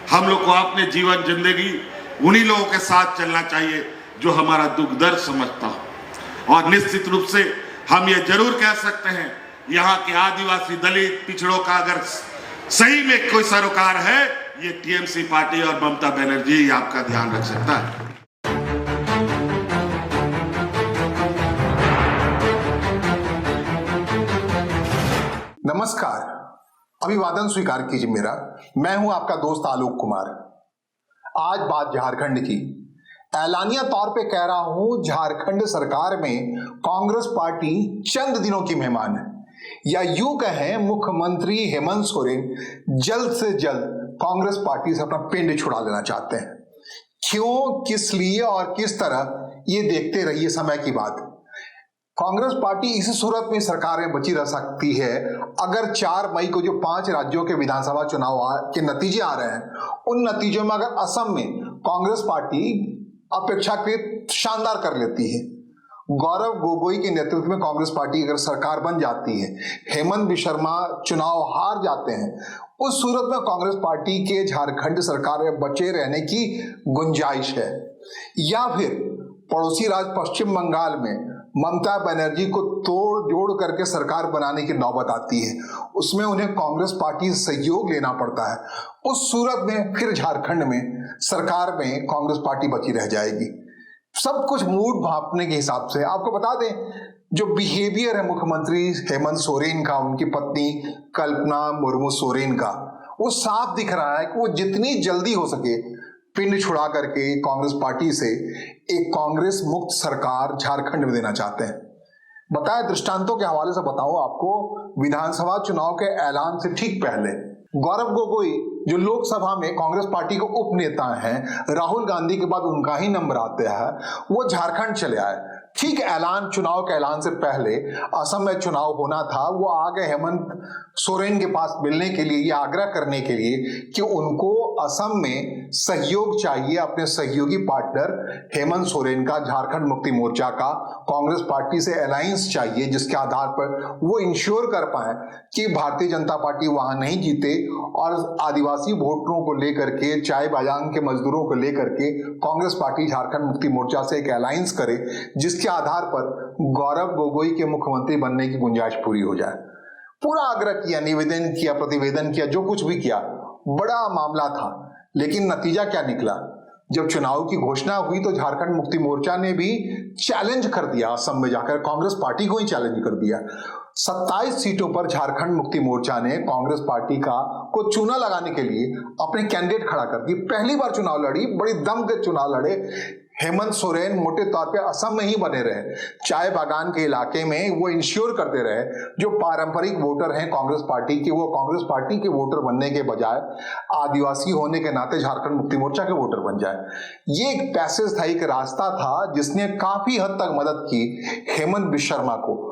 हम लोग को अपने जीवन जिंदगी उन्हीं लोगों के साथ चलना चाहिए जो हमारा दुख दर्द समझता हो। और निश्चित रूप से हम ये जरूर कह सकते हैं, यहाँ के आदिवासी दलित पिछड़ों का अगर सही में कोई सरोकार है, ये टीएमसी पार्टी और ममता बनर्जी ही आपका ध्यान रख सकता है। नमस्कार, अभिवादन स्वीकार कीजिए मेरा। मैं हूं आपका दोस्त आलोक कुमार। आज बात झारखंड की। ऐलानिया तौर पे कह रहा हूं, झारखंड सरकार में कांग्रेस पार्टी चंद दिनों की मेहमान है, या यूं कहें मुख्यमंत्री हेमंत सोरेन जल्द से जल्द कांग्रेस पार्टी से अपना पिंड छुड़ा लेना चाहते हैं। क्यों, किस लिए और किस तरह, ये देखते रहिए समय की बात। कांग्रेस पार्टी इसी सूरत में सरकार में बची रह सकती है अगर 4 मई को जो 5 राज्यों के विधानसभा चुनाव के नतीजे आ रहे हैं, उन नतीजों में अगर असम में कांग्रेस पार्टी अपेक्षाकृत शानदार कर लेती है, गौरव गोगोई के नेतृत्व में कांग्रेस पार्टी अगर सरकार बन जाती है, हेमंत बिश्रमा चुनाव हार जाते हैं, उस सूरत में कांग्रेस पार्टी के झारखंड सरकार में बचे रहने की गुंजाइश है। या फिर पड़ोसी राज्य पश्चिम बंगाल में ममता बनर्जी को तोड़ जोड़ करके सरकार बनाने की नौबत आती है, उसमें उन्हें कांग्रेस पार्टी से सहयोग लेना पड़ता है। उस सूरत में फिर झारखंड में सरकार में कांग्रेस पार्टी बची रह जाएगी। सब कुछ मूड भांपने के हिसाब से। आपको बता दें, जो बिहेवियर है मुख्यमंत्री हेमंत सोरेन का, उनकी पत्नी कल्पना मुर्मू सोरेन का, वो साफ दिख रहा है कि वो जितनी जल्दी हो सके पिंड छुड़ा करके कांग्रेस पार्टी से एक कांग्रेस मुक्त सरकार झारखंड में देना चाहते हैं। बताए दृष्टांतों के हवाले से बताऊं आपको, विधानसभा चुनाव के ऐलान से ठीक पहले गौरव गोगोई जो लोकसभा में कांग्रेस पार्टी के उप नेता हैं, राहुल गांधी के बाद उनका ही नंबर आता है, वो झारखंड चले आए। ठीक चुनाव के ऐलान से पहले असम में चुनाव होना था, वो आ गए हेमंत सोरेन के पास मिलने के लिए, ये आग्रह करने के लिए कि उनको असम में सहयोग चाहिए, अपने सहयोगी पार्टनर हेमंत सोरेन का, झारखंड मुक्ति मोर्चा का, कांग्रेस पार्टी से अलायंस चाहिए, जिसके आधार पर वो इंश्योर कर पाए कि भारतीय जनता पार्टी वहां नहीं जीते और आदिवासी वोटरों को लेकर के, चाय बागान के मजदूरों को लेकर के कांग्रेस पार्टी झारखंड मुक्ति मोर्चा से एक अलायंस करे, जिसके आधार पर गौरव गोगोई के मुख्यमंत्री बनने की गुंजाइश पूरी हो जाए। पूरा आग्रह किया, निवेदन किया, प्रतिवेदन किया, जो कुछ भी किया, बड़ा मामला था। लेकिन नतीजा क्या निकला? जब चुनाव की घोषणा हुई तो झारखंड मुक्ति मोर्चा ने भी चैलेंज कर दिया, असम में जाकर कांग्रेस पार्टी को ही चैलेंज कर दिया। 27 सीटों पर झारखंड मुक्ति मोर्चा ने कांग्रेस पार्टी को चूना लगाने के लिए अपने कैंडिडेट खड़ा कर दिए। पहली बार चुनाव लड़ी, बड़ी दम के चुनाव लड़े। हेमंत सोरेन मोटे तौर पे असम में ही बने रहे, चाय बागान के इलाके में वो इंश्योर करते रहे जो पारंपरिक वोटर हैं कांग्रेस पार्टी के, वो कांग्रेस पार्टी के वोटर बनने के बजाय आदिवासी होने के नाते झारखंड मुक्ति मोर्चा के वोटर बन जाए। ये एक पैसेज था, एक रास्ता था जिसने काफी हद तक मदद की हेमंत बिश्रमा को,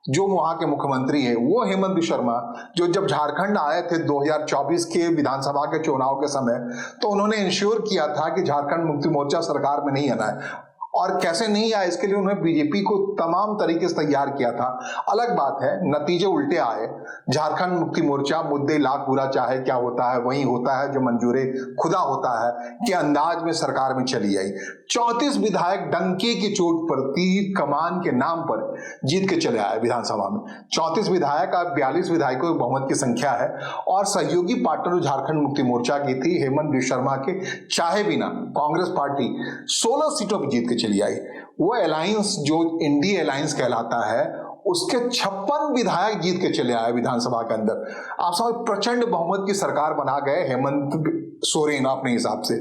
जो वहां के मुख्यमंत्री है। वो हेमंत बिश्रमा जो जब झारखंड आए थे 2024 के विधानसभा के चुनाव के समय, तो उन्होंने इंश्योर किया था कि झारखंड मुक्ति मोर्चा सरकार में नहीं आना है, और कैसे नहीं आया इसके लिए उन्होंने बीजेपी को तमाम तरीके से तैयार किया था। अलग बात है, नतीजे उल्टे आए। झारखंड मुक्ति मोर्चा मुद्दे लाख बुरा चाहे क्या होता है वही होता है जो मंजूरे खुदा होता है के अंदाज में सरकार में चली आई। 34 विधायक डंके की चोट पर, तीर कमान के नाम पर जीत के चले आए विधानसभा में। 34 विधायक, अब 42 विधायकों की बहुमत की संख्या है, और सहयोगी पार्टनर झारखंड मुक्ति मोर्चा की थी हेमंत बिश्रमा के चाहे बिना कांग्रेस पार्टी 16 सीटों पर जीत के चली आई। वो अलायंस जो इंडी अलायंस कहलाता है, उसके 56 विधायक जीत के चले आए विधानसभा के अंदर। आप समझ, प्रचंड बहुमत की सरकार बना गए हेमंत सोरेन अपने हिसाब से।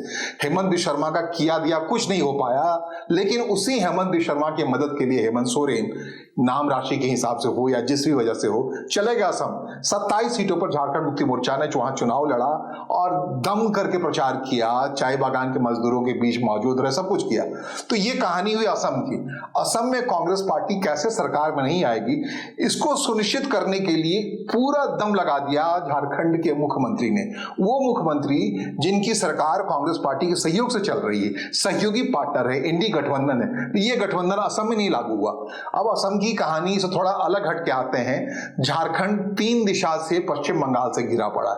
हेमंत बिश्रमा का किया दिया कुछ नहीं हो पाया, लेकिन उसी हेमंत बिश्रमा की मदद के लिए हेमंत सोरेन नाम राशि के हिसाब से हो या जिस भी वजह से हो चले गया असम। 27 सीटों पर झारखंड मुक्ति मोर्चा ने वहां चुनाव लड़ा और दम करके प्रचार किया, चाय बागान के मजदूरों के बीच मौजूद रहे, सब कुछ किया। तो ये कहानी हुई असम की। असम में कांग्रेस पार्टी कैसे सरकार में नहीं आएगी, इसको सुनिश्चित करने के लिए पूरा दम लगा दिया झारखंड के मुख्यमंत्री ने। वो मुख्यमंत्री जिनकी सरकार कांग्रेस पार्टी के सहयोग से चल रही है, सहयोगी पार्टनर है, इंडी गठबंधन है। ये गठबंधन असम में नहीं लागू हुआ। अब असम की कहानी से थोड़ा अलग हट के आते हैं। झारखंड 3 दिशा से पश्चिम बंगाल से घिरा पड़ा है,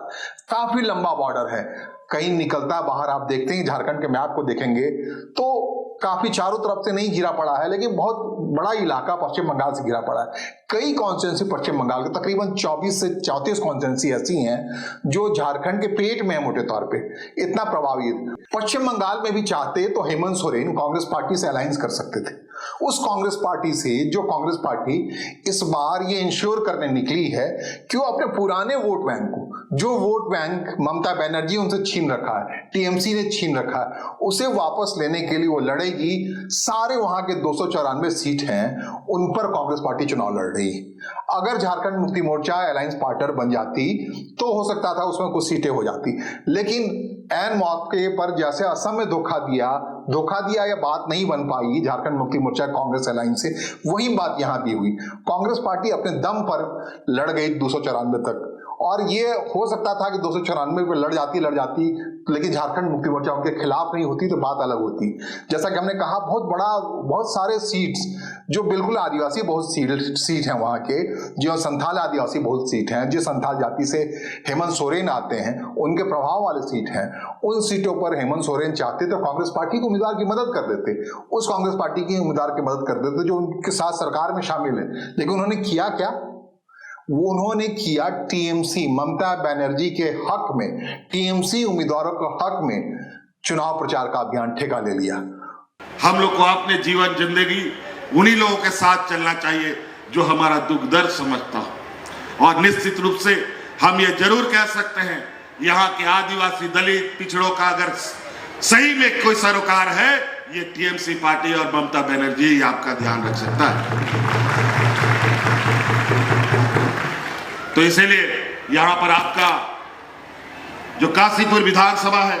काफी लंबा बॉर्डर है। कहीं निकलता बाहर। आप देखते हैं झारखंड के मैप को देखेंगे तो काफी चारों तरफ से नहीं घिरा पड़ा है, लेकिन बहुत बड़ा इलाका पश्चिम बंगाल से घिरा पड़ा है। कई कॉन्स्टिट्यूंसी पश्चिम बंगाल के तकरीबन 24 से 34 कॉन्स्टिट्यूंसी ऐसी हैं जो झारखंड के पेट में है मोटे तौर पे, इतना प्रभावी है। पश्चिम बंगाल में भी चाहते तो हेमंत सोरेन कांग्रेस पार्टी से अलायंस कर सकते थे, उस कांग्रेस पार्टी से जो कांग्रेस पार्टी इस बार ये इंश्योर करने निकली है कि वो अपने पुराने वोट बैंक को, जो वोट बैंक ममता बनर्जी उनसे छीन रखा है, टीएमसी ने छीन रखा है, उसे वापस लेने के लिए वो लड़ेगी। सारे वहां के 294 सीट हैं उन पर कांग्रेस पार्टी चुनाव लड़ रही है। अगर झारखंड मुक्ति मोर्चा अलायंस पार्टनर बन जाती तो हो सकता था उसमें कुछ सीटें हो जाती, लेकिन ऐन मौके पर जैसे असम में धोखा दिया या बात नहीं बन पाई झारखंड मुक्ति मोर्चा कांग्रेस अलायंस से, वही बात यहां भी हुई। कांग्रेस पार्टी अपने दम पर लड़ गई 294 तक, और ये हो सकता था कि 294 पे लड़ जाती, लेकिन झारखंड मुक्ति मोर्चा उनके खिलाफ नहीं होती तो बात अलग होती। जैसा कि हमने कहा, बहुत सारे सीट्स जो बिल्कुल आदिवासी बहुत सीट हैं वहां के, जो संथाल आदिवासी बहुत सीट हैं, जो संथाल जाति से हेमंत सोरेन आते हैं उनके प्रभाव वाले सीट हैं, उन सीटों पर हेमंत सोरेन चाहते तो कांग्रेस पार्टी के उम्मीदवार की मदद कर देते, उस कांग्रेस पार्टी के उम्मीदवार की मदद कर देते जो उनके साथ सरकार में शामिल है। लेकिन उन्होंने किया क्या? उन्होंने किया टीएमसी ममता बनर्जी के हक में, टीएमसी उम्मीदवारों के हक में चुनाव प्रचार का अभियान ठेका ले लिया। हम लोग को अपने जीवन जिंदगी उन्हीं लोगों के साथ चलना चाहिए जो हमारा दुख दर्द समझता हो। और निश्चित रूप से हम ये जरूर कह सकते हैं, यहाँ के आदिवासी दलित पिछड़ों का अगर सही में कोई सरोकार है, ये टीएमसी पार्टी और ममता बनर्जी आपका ध्यान रख सकता है। तो इसीलिए यहां पर आपका जो काशीपुर विधानसभा है,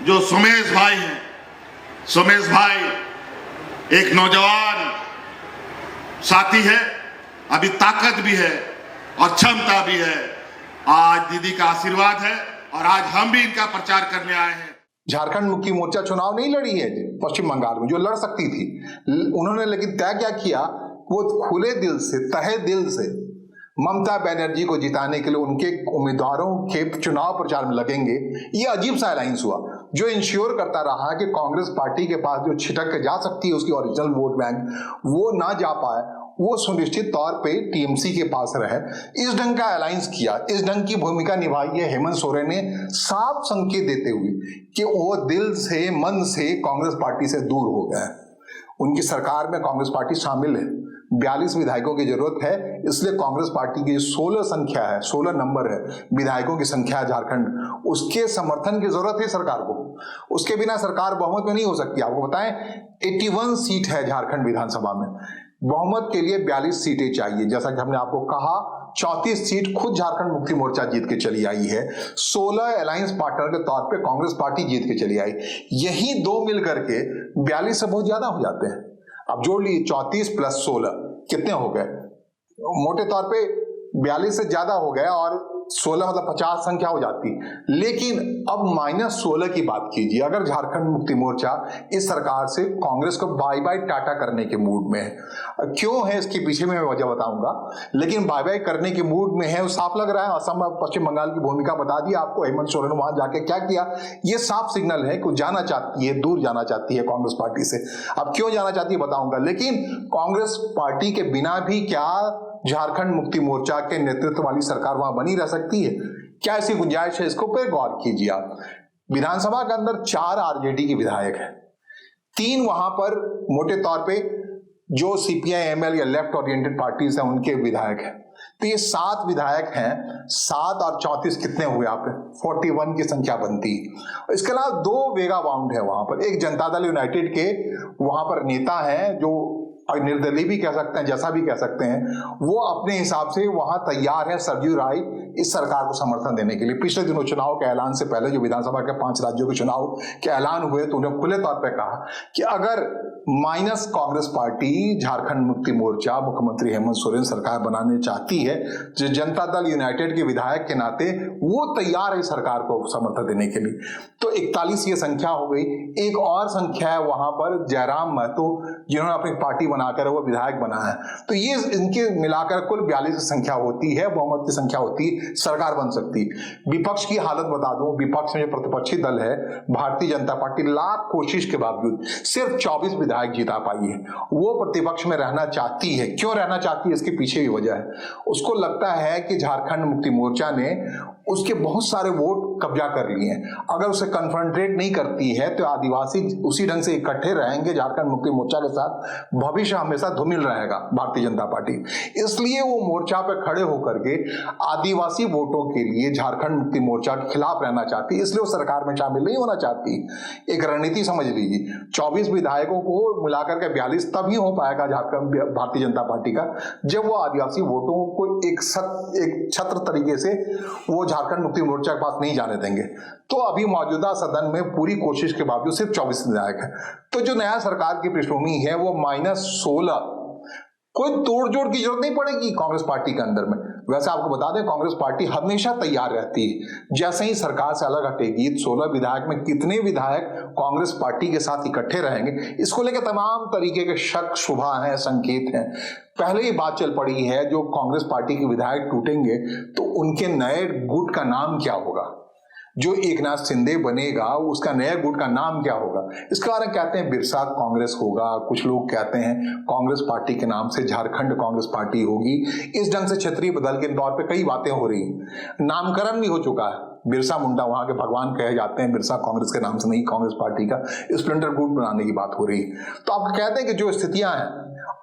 जो सोमेश भाई हैं, सोमेश भाई एक नौजवान साथी है, अभी ताकत भी है और क्षमता भी है। आज दीदी का आशीर्वाद है और आज हम भी इनका प्रचार करने आए हैं। झारखंड मुक्ति मोर्चा चुनाव नहीं लड़ी है पश्चिम बंगाल में, जो लड़ सकती थी उन्होंने, लेकिन तय क्या किया, वो खुले दिल से, तहे दिल से ममता बनर्जी को जिताने के लिए उनके उम्मीदवारों के चुनाव प्रचार में लगेंगे। ये अजीब सा अलायंस हुआ जो इंश्योर करता रहा कि कांग्रेस पार्टी के पास जो छिटक के जा सकती है उसकी ओरिजिनल वोट बैंक, वो ना जा पाए, वो सुनिश्चित तौर पे टीएमसी के पास रहे। इस ढंग का अलायंस किया, इस ढंग की भूमिका निभाई है हेमंत सोरेन ने, साफ संकेत देते हुए कि वो दिल से, मन से कांग्रेस पार्टी से दूर हो गया है। उनकी सरकार में कांग्रेस पार्टी शामिल है, 42 विधायकों की जरूरत है, इसलिए कांग्रेस पार्टी की 16 संख्या है, 16 नंबर है विधायकों की संख्या है झारखंड, उसके समर्थन की जरूरत है सरकार को। उसके बिना सरकार बहुमत में नहीं हो सकती। आपको बताएं 81 सीट है झारखंड विधानसभा में, बहुमत के लिए 42 सीटें चाहिए। जैसा कि हमने आपको कहा 34 सीट खुद झारखंड मुक्ति मोर्चा जीत के चली आई है, 16 अलायंस पार्टनर के तौर पे कांग्रेस पार्टी जीत के चली आई। यही दो मिलकर के 42 से बहुत ज्यादा हो जाते हैं। अब जोड़ लीजिए 34 प्लस 16 कितने हो गए, मोटे तौर पे 42 से ज्यादा हो गया और 16 मतलब 50 संख्या हो जाती। लेकिन अब -16 की बात कीजिए, अगर झारखंड मुक्ति मोर्चा इस सरकार से कांग्रेस को बाय बाय टाटा करने के मूड में है। क्यों है इसके पीछे में मैं वजह बताऊंगा, लेकिन बाय बाय करने के मूड में है वो साफ लग रहा है। असम और पश्चिम बंगाल की भूमिका बता दी आपको, हेमंत सोरेन वहां जाके क्या किया, ये साफ सिग्नल है कि जाना चाहती है, दूर जाना चाहती है कांग्रेस पार्टी से। अब क्यों जाना चाहती है बताऊंगा, लेकिन कांग्रेस पार्टी के बिना भी क्या झारखंड मुक्ति मोर्चा के नेतृत्व वाली सरकार वहां बनी रह सकती है? क्या ऐसी गुंजाइश है? इसको पे गौर कीजिए आप। विधानसभा के अंदर 4 आरजेडी के विधायक हैं, 3 वहां पर मोटे तौर पे जो सीपीआई एमएल या लेफ्ट ओरिएंटेड पार्टीज हैं उनके विधायक हैं। तो ये 7 विधायक हैं, 7 और 34 कितने हुए? आप 41 की संख्या बनती। इसके अलावा 2 वेगा बाउंड है वहां पर। एक जनता दल यूनाइटेड के वहां पर नेता हैं जो निर्दलीय भी कह सकते हैं, जैसा भी कह सकते हैं, वो अपने हिसाब से वहां तैयार है सरजू राय इस सरकार को समर्थन देने के लिए। पिछले दिनों चुनाव के ऐलान से पहले जो विधानसभा के 5 राज्यों के चुनाव के ऐलान हुए तो उन्होंने खुले तौर पर कहा कि अगर माइनस कांग्रेस पार्टी झारखंड मुक्ति मोर्चा मुख्यमंत्री हेमंत सोरेन सरकार बनाने चाहती है, जो जनता दल यूनाइटेड के विधायक के नाते वो तैयार है सरकार को समर्थन देने के लिए। तो 41 ये संख्या हो गई। एक और संख्या है वहां पर जयराम महतो, जिन्होंने अपनी पार्टी बनाकर वो विधायक बना है। तो ये इनके मिलाकर कुल 42 की संख्या होती है, बहुमत की संख्या होती है। सरकार बन सकती है। विपक्ष की हालत बता दूं, विपक्ष में जो प्रतिपक्षी दल है भारतीय जनता पार्टी, लाख कोशिश के बावजूद सिर्फ 24 विधायक जीता पाई है। वो प्रतिपक्ष में रहना चाहती है। क्यों रहना चाहती है, इसके पीछे भी वजह है। उसको लगता है कि झारखंड मुक्ति मोर्चा ने उसके बहुत सारे वोट कब्जा कर लिए हैं। अगर उसे कन्फ्रंटेट नहीं करती है तो आदिवासी उसी ढंग से इकट्ठे रहेंगे झारखंड मुक्ति मोर्चा के साथ, भविष्य हमेशा धूमिल रहेगा भारतीय जनता पार्टी। इसलिए वो मोर्चा पे खड़े होकर के आदिवासी वोटों के लिए झारखंड मुक्ति मोर्चा के खिलाफ रहना चाहती है, इसलिए वो सरकार में शामिल नहीं होना चाहती। एक रणनीति समझ लीजिए, 24 विधायकों को मिलाकर के 42 तभी हो पाएगा झारखंड भारतीय जनता पार्टी का जब वो आदिवासी वोटों को एक छत्र तरीके से वो झारखंड मुक्ति मोर्चा के पास नहीं जाने देंगे। तो अभी मौजूदा सदन में पूरी कोशिश के बावजूद सिर्फ 24 विधायक है। तो जो नया सरकार की पृष्ठभूमि है वो -16, कोई तोड़ जोड़ की जरूरत नहीं पड़ेगी कांग्रेस पार्टी के अंदर में। वैसे आपको बता दें, कांग्रेस पार्टी हमेशा तैयार रहती है, जैसे ही सरकार से अलग हटेगी 16 विधायक में कितने विधायक कांग्रेस पार्टी के साथ इकट्ठे रहेंगे, इसको लेकर तमाम तरीके के शक शुबा हैं, संकेत हैं। पहले ही बात चल पड़ी है, जो कांग्रेस पार्टी के विधायक टूटेंगे तो उनके नए गुट का नाम क्या होगा। जो एकनाथ शिंदे बनेगा उसका नया गुट का नाम क्या होगा। इसके बारे में कहते हैं बिरसा कांग्रेस होगा, कुछ लोग कहते हैं कांग्रेस पार्टी के नाम से झारखंड कांग्रेस पार्टी होगी। इस ढंग से क्षेत्रीय बदल के तौर पे कई बातें हो रही हैं। नामकरण भी हो चुका है, बिरसा मुंडा वहां के भगवान कहे जाते हैं, बिरसा कांग्रेस के नाम से नहीं, कांग्रेस पार्टी का स्प्लेंडर गुट बनाने की बात हो रही है। तो आप कहते हैं कि जो स्थितियां हैं,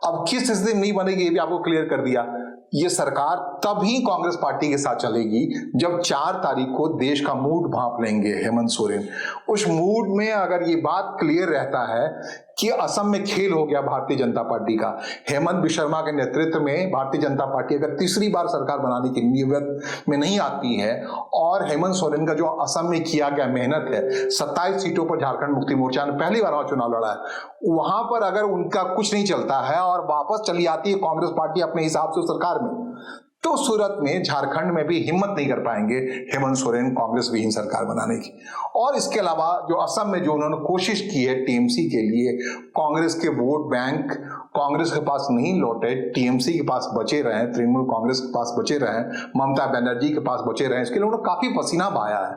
अब किस स्थिति में नहीं बनेगी ये भी आपको क्लियर कर दिया। ये सरकार तभी कांग्रेस पार्टी के साथ चलेगी जब 4 तारीख को देश का मूड भांप लेंगे हेमंत सोरेन। उस मूड में अगर ये बात क्लियर रहता है कि असम में खेल हो गया भारतीय जनता पार्टी का, हेमंत बिश्व के नेतृत्व में भारतीय जनता पार्टी अगर तीसरी बार सरकार बनाने की नीयत में नहीं आती है और हेमंत सोरेन का जो असम में किया गया मेहनत है, 27 सीटों पर झारखंड मुक्ति मोर्चा ने पहली बार वहां चुनाव लड़ा है, वहां पर अगर उनका कुछ नहीं चलता है और वापस चली आती है कांग्रेस पार्टी अपने हिसाब से सरकार में, तो सूरत में झारखंड में भी हिम्मत नहीं कर पाएंगे हेमंत सोरेन कांग्रेस विहीन सरकार बनाने की। और इसके अलावा जो असम में जो उन्होंने कोशिश की है टीएमसी के लिए, कांग्रेस के वोट बैंक कांग्रेस के पास नहीं लौटे, टीएमसी के पास बचे रहे, तृणमूल कांग्रेस के पास बचे रहे, ममता बनर्जी के पास बचे रहे, इसके लिए उन्होंने काफी पसीना बहाया है।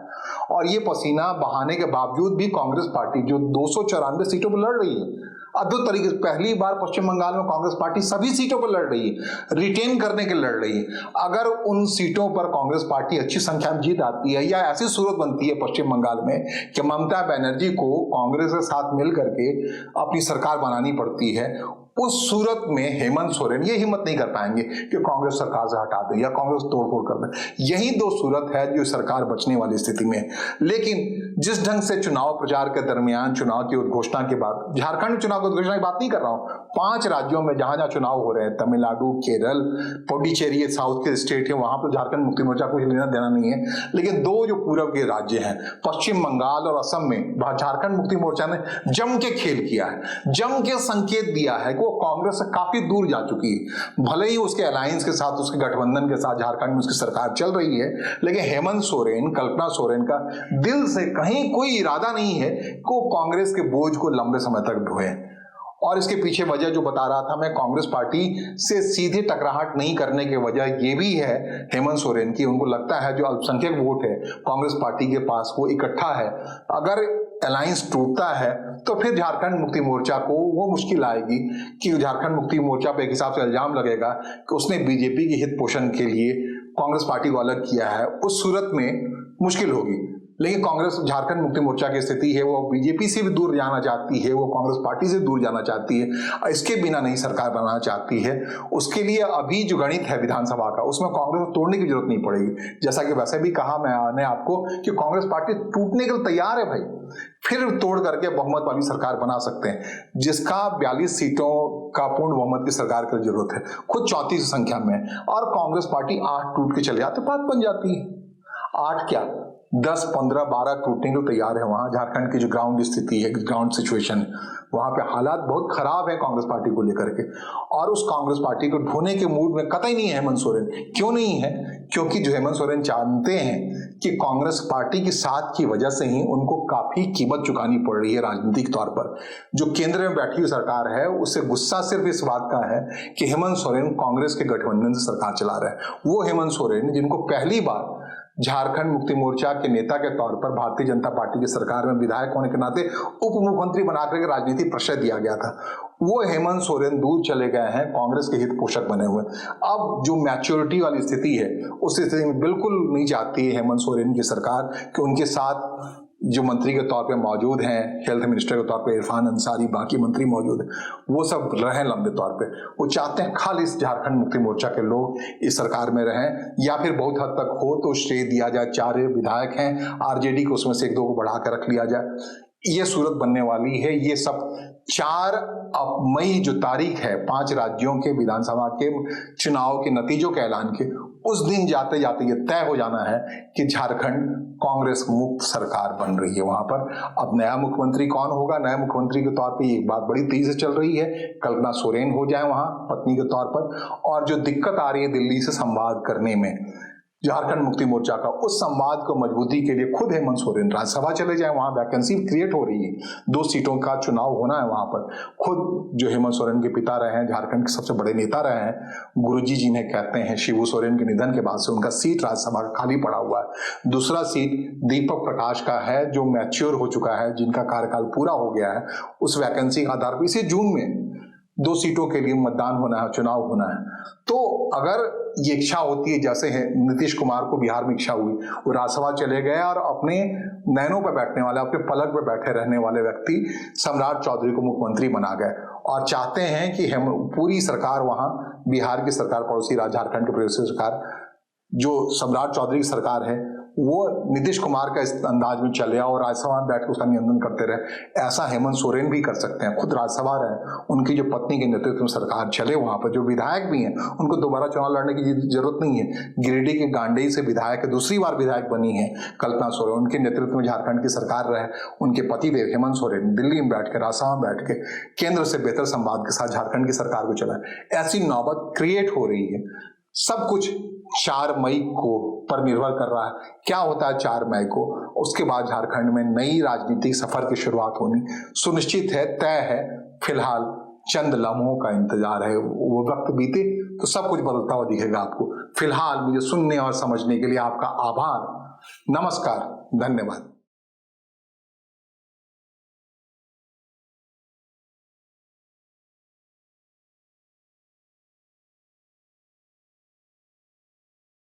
और ये पसीना बहाने के बावजूद भी कांग्रेस पार्टी जो 294 सीटों पर लड़ रही है, अद्भुत तरीके से पहली बार पश्चिम बंगाल में कांग्रेस पार्टी सभी सीटों पर लड़ रही है, रिटेन करने के लड़ रही है। अगर उन सीटों पर कांग्रेस पार्टी अच्छी संख्या में जीत आती है या ऐसी सूरत बनती है पश्चिम बंगाल में कि ममता बनर्जी को कांग्रेस के साथ मिल करके अपनी सरकार बनानी पड़ती है, उस सूरत में हेमंत सोरेन ये हिम्मत नहीं कर पाएंगे कि कांग्रेस सरकार से हटा दे या कांग्रेस तोड़फोड़ कर दे। यही 2 सूरत है जो सरकार बचने वाली स्थिति में है। लेकिन जिस ढंग से चुनाव प्रचार के दरमियान चुनाव की उद्घोषणा के बाद, झारखंड चुनाव की उद्घोषणा की बात नहीं कर रहा हूं, 5 राज्यों में जहां जहां चुनाव हो रहे हैं, तमिलनाडु, केरल, पुडुचेरी, साउथ के स्टेट है, वहां पर झारखंड मुक्ति मोर्चा को लेना देना नहीं है। लेकिन 2 जो पूर्व के राज्य हैं, पश्चिम बंगाल और असम में झारखंड मुक्ति मोर्चा ने जम के खेल किया है, जम के संकेत दिया है कि वो कांग्रेस से काफी दूर जा चुकी है। भले ही उसके अलायंस के साथ, उसके गठबंधन के साथ झारखंड में उसकी सरकार चल रही है, लेकिन हेमंत सोरेन, कल्पना सोरेन का दिल से कहीं कोई इरादा नहीं है कि वो कांग्रेस के बोझ को लंबे समय तक ढोए। और इसके पीछे वजह जो बता रहा था मैं, कांग्रेस पार्टी से सीधे टकराहट नहीं करने की वजह ये भी है हेमंत सोरेन की, उनको लगता है जो अल्पसंख्यक वोट है कांग्रेस पार्टी के पास वो इकट्ठा है, अगर अलायंस टूटता है तो फिर झारखंड मुक्ति मोर्चा को वो मुश्किल आएगी कि झारखंड मुक्ति मोर्चा पे एक हिसाब से इल्जाम लगेगा कि उसने बीजेपी के हित पोषण के लिए कांग्रेस पार्टी को अलग किया है, उस सूरत में मुश्किल होगी। लेकिन कांग्रेस झारखंड मुक्ति मोर्चा की स्थिति है, वो बीजेपी से भी दूर जाना चाहती है, वो कांग्रेस पार्टी से दूर जाना चाहती है, इसके बिना नहीं सरकार बनाना चाहती है। उसके लिए अभी जो गणित है विधानसभा का, उसमें कांग्रेस को तोड़ने की जरूरत नहीं पड़ेगी। जैसा कि वैसे भी कहा मैंने आपको कि कांग्रेस पार्टी टूटने के लिए तैयार है भाई, फिर तोड़ करके बहुमत वाली सरकार बना सकते हैं, जिसका 42 सीटों का पूर्ण बहुमत की सरकार की जरूरत है, खुद 34 संख्या में, और कांग्रेस पार्टी 8 टूट के चले जाते बात बन जाती है। 8 क्या 10, 15, 12 टूटने को तैयार है। वहां झारखंड की जो ग्राउंड स्थिति है, ग्राउंड सिचुएशन, वहां पे हालात बहुत खराब है कांग्रेस पार्टी को लेकर के, और उस कांग्रेस पार्टी को ढोने के मूड में कतई नहीं है हेमंत सोरेन। क्यों नहीं है? क्योंकि जो हेमंत सोरेन जानते हैं कि कांग्रेस पार्टी के साथ की वजह से ही उनको काफी कीमत चुकानी पड़ रही है राजनीतिक तौर पर। जो केंद्र में बैठी हुई सरकार है उससे गुस्सा सिर्फ इस बात का है कि हेमंत सोरेन कांग्रेस के गठबंधन से सरकार चला रहे हैं। वो हेमंत सोरेन जिनको पहली बार झारखंड मुक्ति मोर्चा के नेता के तौर पर भारतीय जनता पार्टी की सरकार में विधायक होने के नाते उप मुख्यमंत्री बनाकर के राजनीतिक प्रश्रय दिया गया था, वो हेमंत सोरेन दूर चले गए हैं, कांग्रेस के हित पोषक बने हुए। अब जो मैच्योरिटी वाली स्थिति है उस स्थिति में बिल्कुल नहीं चाहती है हेमंत सोरेन की सरकार कि उनके साथ जो मंत्री के तौर पे मौजूद हैं, हेल्थ मिनिस्टर के तौर पे इरफान अंसारी, बाकी मंत्री मौजूद हैं, वो सब रहें लंबे तौर पे। वो चाहते हैं खाली इस झारखंड मुक्ति मोर्चा के लोग इस सरकार में रहें, या फिर बहुत हद तक हो तो श्रेय दिया जाए। 4 विधायक हैं आरजेडी को, उसमें से 1-2 को बढ़ा कर रख लिया जाए। ये सूरत बनने वाली है। ये सब 4 मई जो तारीख है 5 राज्यों के विधानसभा के चुनाव के नतीजों के ऐलान के, उस दिन जाते जाते ये तय हो जाना है कि झारखंड कांग्रेस मुक्त सरकार बन रही है वहां पर। अब नया मुख्यमंत्री कौन होगा, नए मुख्यमंत्री के तौर पे एक बात बड़ी तेजी से चल रही है, कल्पना सोरेन हो जाए वहां पत्नी के तौर पर। और जो दिक्कत आ रही है दिल्ली से संवाद करने में झारखंड मुक्ति मोर्चा का, उस संवाद को मजबूती के लिए खुद हेमंत सोरेन राज्यसभा चले जाए, वहां वैकेंसी क्रिएट हो रही है, 2 सीटों का चुनाव होना है वहां पर। खुद जो हेमंत सोरेन के पिता रहे हैं, झारखंड के सबसे बड़े नेता रहे हैं, गुरुजी जिन्हें कहते हैं, शिबू सोरेन के निधन के बाद से उनका सीट राज्यसभा का खाली पड़ा हुआ है। दूसरा सीट दीपक प्रकाश का है जो मैच्योर हो चुका है, जिनका कार्यकाल पूरा हो गया है। उस वैकेंसी के आधार पर इसी जून में 2 सीटों के लिए मतदान होना है, चुनाव होना है। तो अगर ये इच्छा होती है, जैसे है नीतीश कुमार को बिहार में इच्छा हुई, वो राज्यसभा चले गए और अपने नैनों पर बैठने वाले, अपने पलक पर बैठे रहने वाले व्यक्ति सम्राट चौधरी को मुख्यमंत्री बना गए और चाहते हैं कि हम पूरी सरकार वहां बिहार की सरकार, पड़ोसी राज्य झारखंड की पड़ोसी सरकार, जो सम्राट चौधरी की सरकार है, वो नीतीश कुमार का इस अंदाज में चले और राज्यसभा में बैठकर उसका नियंत्रण करते रहे। ऐसा हेमंत सोरेन भी कर सकते हैं, खुद राज्यसभा रहे, उनकी जो पत्नी के नेतृत्व में सरकार चले, वहां पर जो विधायक भी हैं उनको दोबारा चुनाव लड़ने की जरूरत नहीं है। गिरिडीह के गांडेय से विधायक, दूसरी बार विधायक बनी है कल्पना सोरेन, उनके नेतृत्व में झारखंड की सरकार रहे। उनके पतिदेव हेमंत सोरेन दिल्ली में बैठ के, राज्यसभा में बैठ के केंद्र से बेहतर संवाद के साथ झारखंड की सरकार को चलाए। ऐसी नौबत क्रिएट हो रही है। सब कुछ 4 मई को पर निर्भर कर रहा है। क्या होता है 4 मई को, उसके बाद झारखंड में नई राजनीतिक सफर की शुरुआत होनी सुनिश्चित है, तय है। फिलहाल चंद लम्हों का इंतजार है, वो वक्त बीते तो सब कुछ बदलता हुआ दिखेगा आपको। फिलहाल मुझे सुनने और समझने के लिए आपका आभार। नमस्कार, धन्यवाद।